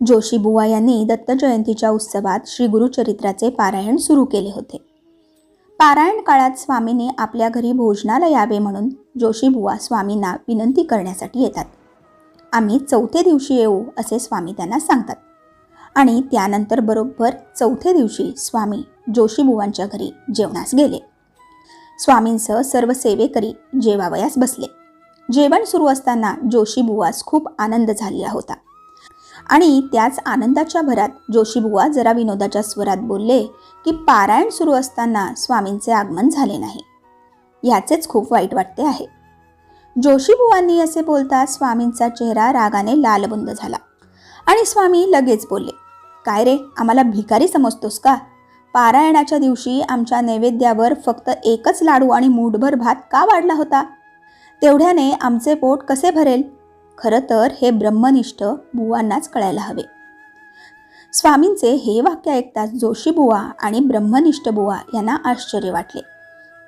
जोशी बुवा यांनी दत्त जयंतीच्या उत्सवात श्री गुरुचरित्राचे पारायण सुरू केले होते. पारायण काळात स्वामींनी आपल्या घरी भोजनाला यावे म्हणून जोशी बुवा स्वामींना विनंती करण्यासाठी येतात. आम्ही 4थ्या दिवशी येऊ असे स्वामी त्यांना सांगतात आणि त्यानंतर बरोबर 4थ्या दिवशी स्वामी जोशी बुवांच्या घरी जेवणास गेले. स्वामींसह सर्व सेवेकरी जेवावयास बसले. जेवण सुरू असताना जोशी बुवास खूप आनंद झालेला होता आणि त्याच आनंदाच्या भरात जोशी बुवा जरा विनोदाच्या स्वरात बोलले की पारायण सुरू असताना स्वामींचे आगमन झाले नाही, याचेच खूप वाईट वाटते आहे. जोशी बुवांनी असे बोलता स्वामींचा चेहरा रागाने लालबुंद झाला आणि स्वामी लगेच बोलले, काय रे, आम्हाला भिकारी समजतोस का? पारायणाच्या दिवशी आमच्या नैवेद्यावर फक्त एकच लाडू आणि मूठभर भात का वाढला होता? तेवढ्याने आमचे पोट कसे भरेल? खरं तर हे ब्रह्मनिष्ठ बुवांनाच कळायला हवे. स्वामींचे हे वाक्य ऐकताच जोशी बुवा आणि ब्रह्मनिष्ठ बुवा यांना आश्चर्य वाटले.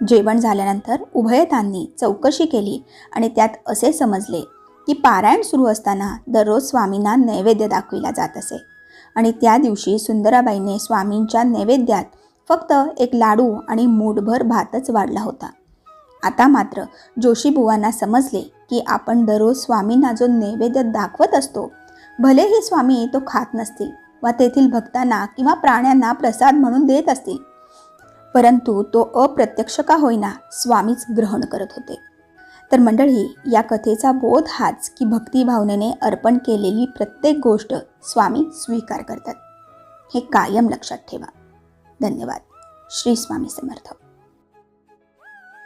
जेवण झाल्यानंतर उभयतांनी चौकशी केली आणि त्यात असे समजले की पारायण सुरू असताना दररोज स्वामींना नैवेद्य दाखविला जात असे आणि त्या दिवशी सुंदराबाईने स्वामींच्या नैवेद्यात फक्त एक लाडू आणि मूठभर भातच वाढला होता. आता मात्र जोशी बुवांना समजले की आपण दररोज स्वामींना जो नैवेद्य दाखवत असतो, भलेही स्वामी तो खात नसतील वा तेथील भक्तांना किंवा प्राण्यांना प्रसाद म्हणून देत असतील, परंतु तो अप्रत्यक्ष का होईना स्वामीच ग्रहण करत होते. तर मंडळी, या कथेचा बोध हाच की भक्ती भावनेने अर्पण केलेली प्रत्येक गोष्ट स्वामी स्वीकार करतात. हे कायम लक्षात ठेवा. धन्यवाद. श्री स्वामी समर्थ.